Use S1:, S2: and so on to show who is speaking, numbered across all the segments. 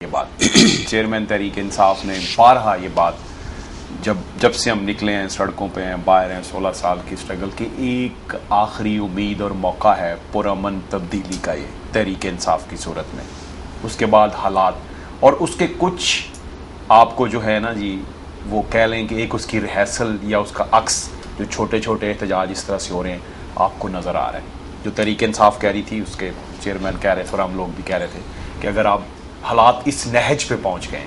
S1: ये बात चेयरमैन तहरीक इंसाफ ने बारहा ये बात जब से हम निकले हैं, सड़कों पे हैं, बाहर हैं, 16 साल की स्ट्रगल की एक आखिरी उम्मीद और मौका है पुरअमन तब्दीली का, ये तहरीक इंसाफ की सूरत में। उसके बाद हालात और उसके कुछ आपको जो है ना जी, वो कह लें कि एक उसकी रिहर्सल या उसका अक्स, जो छोटे छोटे एहतजाज इस तरह से हो रहे हैं आपको नज़र आ रहा है। जो तहरीक इंसाफ कह रही थी, उसके चेयरमैन कह रहे थे और हम लोग भी कह रहे थे कि अगर आप हालात इस नहज पे पहुंच गए,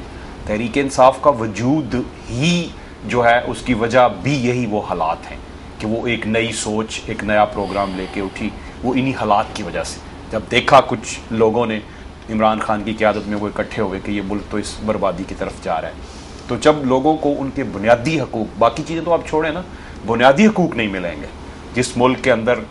S1: तहरीक इंसाफ का वजूद ही जो है उसकी वजह भी यही वो हालात हैं कि वो एक नई सोच, एक नया प्रोग्राम लेके उठी, वो इन्हीं हालात की वजह से। जब देखा कुछ लोगों ने इमरान खान की क़यादत में वो इकट्ठे हुए कि ये मुल्क तो इस बर्बादी की तरफ जा रहा है, तो जब लोगों को उनके बुनियादी हकूक़, बाकी चीज़ें तो आप छोड़ें ना, बुनियादी हकूक़ नहीं मिलेंगे, जिस मुल्क के अंदर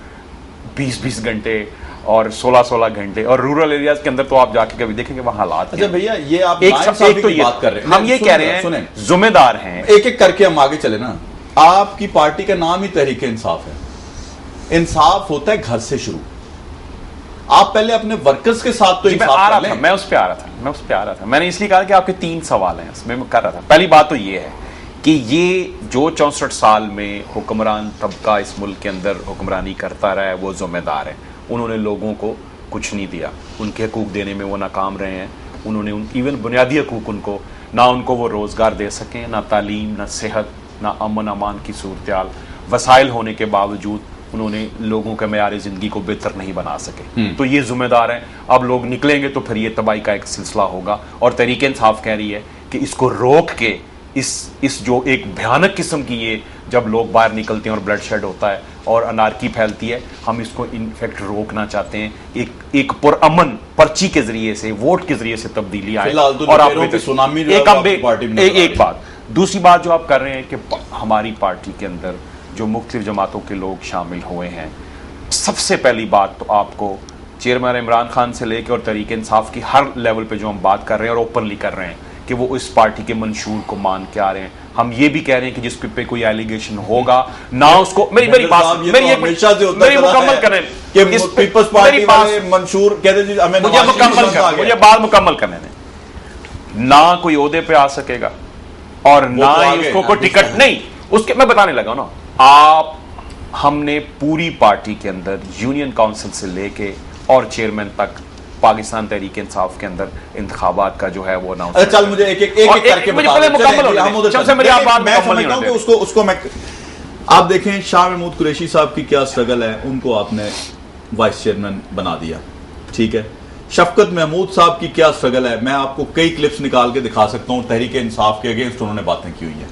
S1: 20-20 घंटे और 16-16 घंटे, और रूरल एरियाज के अंदर तो आप जाके कभी देखेंगे वहां हालात।
S2: अच्छा भैया, ये आप
S1: एक तो ये बात कर रहे हैं, हम ये कह रहे हैं जिम्मेदार हैं,
S2: एक एक करके हम आगे चले ना। आपकी पार्टी का नाम ही तहरीक इंसाफ है। इंसाफ होता है घर से शुरू। आप पहले अपने वर्कर्स के साथ तो इंसाफ कर लें।
S1: मैं उस पर आ रहा था। मैंने इसलिए कहा कि आपके 3 सवाल हैं, उसमें मैं कर रहा था। पहली बात तो ये है कि ये जो 64 साल में हुक्मरान तबका इस मुल्क के अंदर हुक्मरानी करता रहा है, वो जिम्मेदार है। उन्होंने लोगों को कुछ नहीं दिया, उनके हकूक़ देने में वो नाकाम रहे हैं। उन्होंने इवन बुनियादी हकूक़ उनको ना वो रोज़गार दे सकें, ना तालीम, ना सेहत, ना अमन अमान की सूरत, वसाइल होने के बावजूद उन्होंने लोगों के मयार ज़िंदगी को बेहतर नहीं बना सके। तो ये जिम्मेदार हैं। अब लोग निकलेंगे तो फिर ये तबाही का एक सिलसिला होगा, और तहरीक इंसाफ कह रही है कि इसको रोक के इस जो एक भयानक किस्म की ये जब लोग बाहर निकलते हैं और ब्लड शेड होता है और अनार्की फैलती है, हम इसको इनफैक्ट रोकना चाहते हैं। एक पुरअमन पर्ची के जरिए से, वोट के जरिए से तब्दीली आए। और एक बात, दूसरी बात जो आप कर रहे हैं कि हमारी पार्टी के अंदर जो मुख्तलिफ जमातों के लोग शामिल हुए हैं, सबसे पहली बात तो आपको चेयरमैन इमरान खान से लेकर और तहरीक इंसाफ की हर लेवल पे जो हम बात कर रहे हैं और ओपनली कर रहे हैं कि वो इस पार्टी के मंशूर को मान के आ रहे हैं। हम ये भी कह रहे हैं कि जिस पे कोई एलिगेशन होगा ना उसको, मेरी बात मुकम्मल करें,
S2: पीपल्स पार्टी वाले मंशूर कहते जी हमें
S1: मुझे बात मुकम्मल करने दें। ना कोई ओहदे पे आ सकेगा और ना ही उसको कोई टिकट नहीं, उसके मैं बताने लगा ना। हमने पूरी पार्टी के अंदर यूनियन काउंसिल से लेके और चेयरमैन तक पाकिस्तान तहरीक इंसाफ के अंदर इंतखाबात का जो है वो अनाउंस।
S2: चल मुझे एक करके आप देखें शाह महमूद कुरैशी साहब की क्या स्ट्रगल है, उनको आपने वाइस चेयरमैन बना दिया, ठीक है। शफकत महमूद साहब की क्या स्ट्रगल है, मैं आपको कई क्लिप्स निकाल के दिखा सकता हूं। तहरीक इंसाफ के अगेंस्ट उन्होंने बातें की हुई है,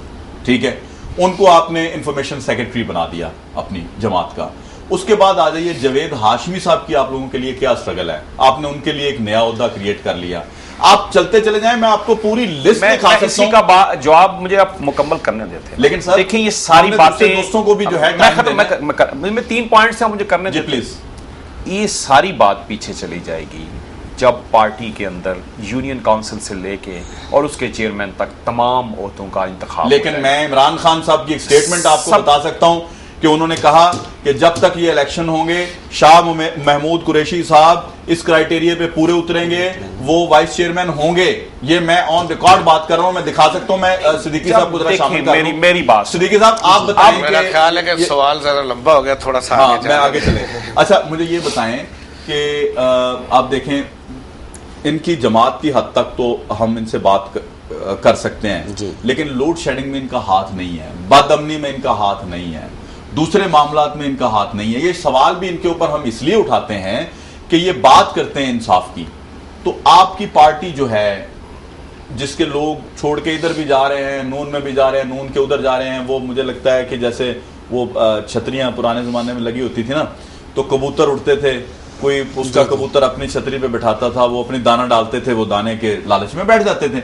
S2: ठीक है। उनको आपने इंफॉर्मेशन सेक्रेटरी बना दिया अपनी जमात का। उसके बाद आ जाइए जवेद हाशमी साहब की आप लोगों के लिए क्या स्ट्रगल है, आपने उनके लिए एक नया ओहदा क्रिएट कर लिया। आप चलते चले जाएं, मैं आपको पूरी लिस्ट दिखा सकता हूं।
S1: का जवाब मुझे आप मुकम्मल करने देते,
S2: लेकिन सर
S1: देखिए ये सारी बातें
S2: दोस्तों को भी जो है
S1: मैं 3 पॉइंट्स हैं, मुझे करने
S2: दीजिए प्लीज।
S1: ये सारी बात पीछे चली जाएगी जब पार्टी के अंदर यूनियन काउंसिल से लेके और उसके चेयरमैन तक तमाम ओहदों का इंतखाब।
S2: लेकिन मैं इमरान खान साहब की एक स्टेटमेंट आपको बता सकता हूं कि उन्होंने कहा कि जब तक ये इलेक्शन होंगे शाह महमूद कुरैशी साहब इस क्राइटेरिया पे पूरे उतरेंगे, वो वाइस चेयरमैन होंगे। ये मैं ऑन रिकॉर्ड बात कर रहा हूं, मैं दिखा सकता हूं। मैं सिद्दीकी साहब को जरा शामिल कर
S1: मेरी बात
S2: सिद्दीकी साहब आप बताएं।
S3: मेरा ख्याल है कि सवाल जरा लंबा हो गया, थोड़ा सा
S2: मैं आगे चले। अच्छा मुझे ये बताएं कि आप देखें इनकी जमात की हद तक तो हम इनसे बात कर सकते हैं, लेकिन लोड शेडिंग में इनका हाथ नहीं है, बदअमनी में इनका हाथ नहीं है, दूसरे मामलात में इनका हाथ नहीं है। ये सवाल भी इनके ऊपर हम इसलिए उठाते हैं कि ये बात करते हैं इंसाफ की। तो आपकी पार्टी जो है, जिसके लोग छोड़ के इधर भी जा रहे हैं, नून में भी जा रहे हैं, नून के उधर जा रहे हैं, वो मुझे लगता है कि जैसे वो छतरियां पुराने जमाने में लगी होती थी ना, तो कबूतर उड़ते थे, कोई उसका कबूतर अपनी छतरी पे बिठाता था, वो अपनी दाना डालते थे, वो दाने के लालच में बैठ जाते थे।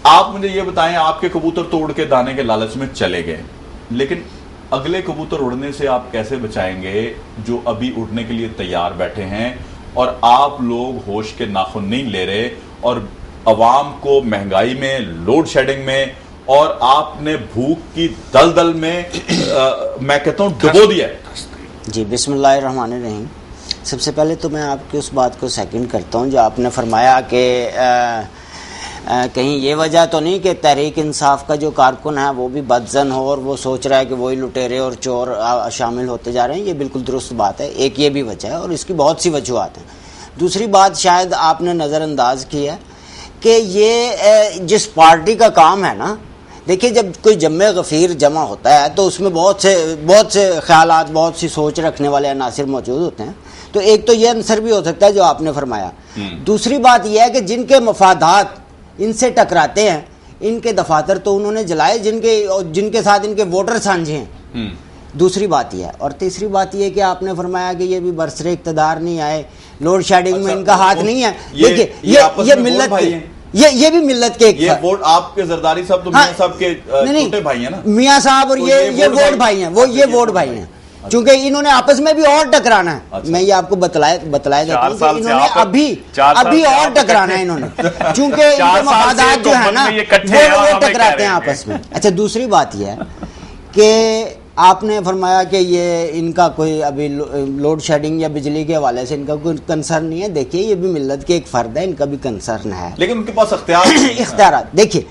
S2: आप मुझे ये बताएं, आपके कबूतर तो उड़ के दाने के लालच में चले गए, लेकिन अगले कबूतर उड़ने से आप कैसे बचाएंगे जो अभी उड़ने के लिए तैयार बैठे हैं, और आप लोग होश के नाखुन नहीं ले रहे और अवाम को महंगाई में, लोड शेडिंग में, और आपने भूख की दलदल में मैं कहता हूं डुबो दिया।
S4: जी बिस्मिल्लाहिर्रहमानिर्रहीम। सबसे पहले तो मैं आपकी उस बात को सेकंड करता हूं जो आपने फरमाया कि कहीं ये वजह तो नहीं कि तहरीक इंसाफ का जो कारकुन है वो भी बदजन हो और वो सोच रहा है कि वही लुटेरे और चोर शामिल होते जा रहे हैं। ये बिल्कुल दुरुस्त बात है, एक ये भी वजह है और इसकी बहुत सी वजूहत हैं। दूसरी बात शायद आपने नज़रअंदाज की है कि ये जिस पार्टी का काम है ना, देखिए जब कोई जम्मे गफ़ीर जमा होता है तो उसमें बहुत से ख्यालात, बहुत सी सोच रखने वाले अनासिर मौजूद होते हैं। तो एक तो ये आंसर भी हो सकता है जो आपने फरमाया। दूसरी बात यह है कि जिनके मफादात इनसे टकराते हैं, इनके दफातर तो उन्होंने जलाए जिनके साथ इनके वोटर साझे हैं। दूसरी बात यह है। और तीसरी बात यह कि आपने फरमाया कि ये भी बरसरे इक़्तिदार नहीं आए, लोड शेडिंग में इनका हाथ नहीं है। देखिए ये मिल्लत के ये भी मिल्लत के
S2: ये वोट आपके जरदारी साहब तो मियां साहब के छोटे भाई हैं ना,
S4: मियां साहब और ये वोट भाई हैं, वो ये वोट भाई हैं, क्योंकि इन्होंने आपस में भी और टकराना है। अच्छा। मैं ये आपको बतलाया देता हूँ कि इन्होंने अभी और टकराना है इन्होंने, क्योंकि इनके मफादात जो है ना वो टकराते हैं आपस में। अच्छा, दूसरी बात यह है कि आपने फरमाया कि ये इनका कोई अभी लोड शेडिंग या बिजली के हवाले से इनका कोई कंसर्न नहीं है। देखिए ये भी मिल्लत के एक फर्द है, इनका भी कंसर्न है, लेकिन
S2: उनके पास
S4: इख्तियार। देखिए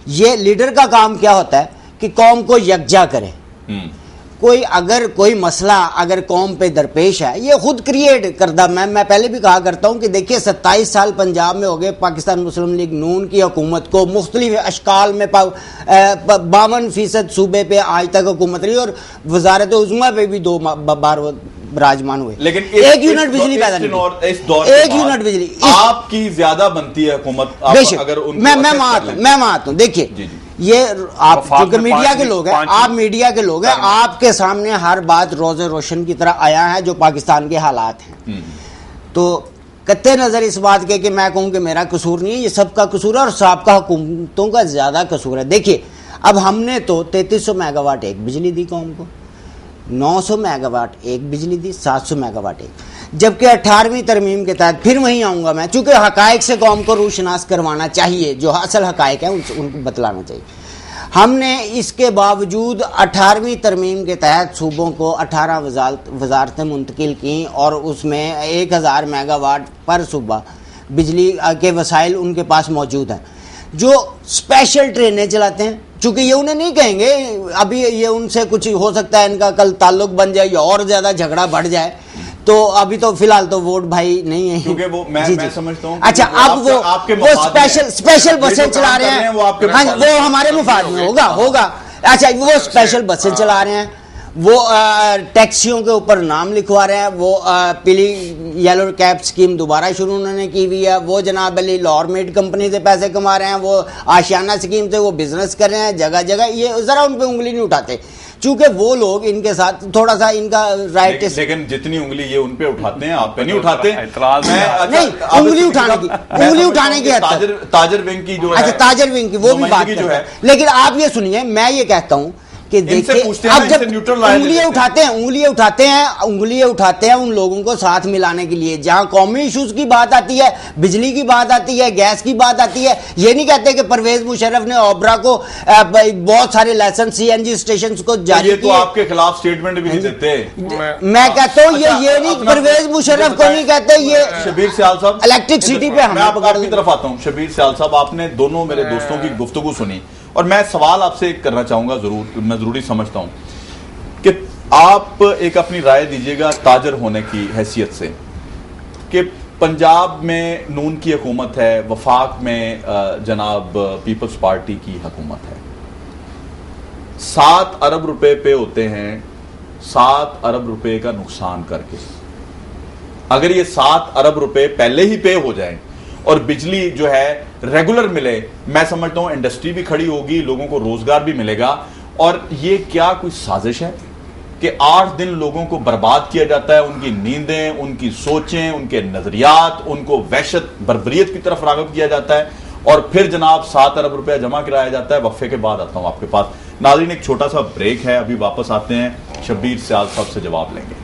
S4: ये लीडर का काम क्या होता है कि कौम को यकजा करे। अगर कोई मसला अगर कौम पे दरपेश है, ये खुद क्रिएट करदा। मैं पहले भी कहा करता हूँ कि देखिए 27 साल पंजाब में हो गए पाकिस्तान मुस्लिम लीग नून की हुकूमत को, मुख्तलिफ अशकाल में 52% सूबे पे आज तक हुकूमत रही और वजारत उज़्मा पे भी 2 बार विराजमान हुए,
S2: लेकिन
S4: एक यूनिट बिजली पैदा नहीं, एक यूनिट बिजली
S2: आपकी ज्यादा बनती है हुकूमत।
S4: मैं मानता हूँ। देखिए ये आप क्योंकि मीडिया के लोग हैं, आप मीडिया के लोग हैं, आपके सामने हर बात रोज़े रोशन की तरह आया है जो पाकिस्तान के हालात हैं। तो कत्ते नज़र इस बात के कि मैं कहूँ कि मेरा कसूर नहीं है, ये सबका कसूर है और साबका हुकूमतों का ज़्यादा कसूर है। देखिए अब हमने तो 3300 मेगावाट एक बिजली दी कौम को, 900 मेगावाट एक बिजली दी, 700 मेगावाट एक, जबकि 18वीं तरमीम के तहत फिर वहीं आऊँगा मैं, चूँकि हकायक से कौम को रूशनास करवाना चाहिए, जो असल हकायक है उनको बतलाना चाहिए। हमने इसके बावजूद 18वीं तरमीम के तहत सूबों को 18 वजारतें मुंतकिल की और उसमें 1000 मेगावाट पर सूबा बिजली के वसाइल उनके पास मौजूद हैं, जो स्पेशल ट्रेनें चलाते हैं। चूँकि ये उन्हें नहीं कहेंगे, अभी ये उनसे कुछ हो सकता है इनका कल ताल्लुक बन जाए या और ज़्यादा झगड़ा बढ़ जाए, तो अभी तो फिलहाल तो वोट भाई नहीं है,
S2: क्योंकि वो मैं समझता हूँ।
S4: अच्छा, अब वो स्पेशल बसें चला रहे हैं, वो हमारे मुफाद में होगा। अच्छा, वो स्पेशल बसें चला रहे हैं, वो टैक्सियों के ऊपर नाम लिखवा रहे हैं, वो पीली येलो कैब स्कीम दोबारा शुरू उन्होंने की हुई है, वो जनाब अली लाहौर मेड कंपनी से पैसे कमा रहे हैं, वो आशियाना स्कीम से वो बिजनेस कर रहे हैं जगह जगह। ये जरा उन पे उंगली नहीं उठाते, चूंकि वो लोग इनके साथ थोड़ा सा इनका राइट।
S2: लेकिन जितनी उंगली ये उन पे उठाते हैं आप पे नहीं उठाते।
S4: नहीं, उंगली उठाने की
S2: ताजर विंग की जो
S4: अच्छा ताजर विंग की वो भी बात जो है। लेकिन आप ये सुनिए, मैं ये कहता हूँ कि देखिए अब जब उंगलियां उठाते हैं उन लोगों को साथ मिलाने के लिए, जहां कौमी इश्यूज की बात आती है, बिजली की बात आती है, गैस की बात आती है, ये नहीं कहते कि परवेज मुशर्रफ ने ओबरा को बहुत सारे लाइसेंस सीएनजी स्टेशन को जारी किए।
S2: तो आपके खिलाफ स्टेटमेंट भी नहीं देते।
S4: मैं कहता हूँ ये नहीं, परवेज मुशर्रफ को नहीं कहते। ये
S2: शबीर सियाल साहब
S4: इलेक्ट्रिसिटी पे
S2: मैं आपकी तरफ आता हूँ। शबीर सियाल साहब, आपने दोनों मेरे दोस्तों की गुफ्तगू सुनी और मैं सवाल आपसे करना चाहूंगा, मैं जरूरी समझता हूं कि आप एक अपनी राय दीजिएगा ताजर होने की हैसियत से, कि पंजाब में नून की हुकूमत है, वफाक में जनाब पीपल्स पार्टी की हुकूमत है, 7 अरब रुपए पे होते हैं, 7 अरब रुपए का नुकसान करके। अगर ये 7 अरब रुपए पहले ही पे हो जाए और बिजली जो है रेगुलर मिले, मैं समझता हूं इंडस्ट्री भी खड़ी होगी, लोगों को रोजगार भी मिलेगा। और ये क्या कोई साजिश है कि 8 दिन लोगों को बर्बाद किया जाता है, उनकी नींदें, उनकी सोचें, उनके नजरियात, उनको वहशत बर्बरियत की तरफ राग़िब किया जाता है और फिर जनाब 7 अरब रुपया जमा कराया जाता है। वक्फे के बाद आता हूं आपके पास। नाज़रीन, एक छोटा सा ब्रेक है, अभी वापस आते हैं, शब्बीर सियाल साहब से जवाब लेंगे।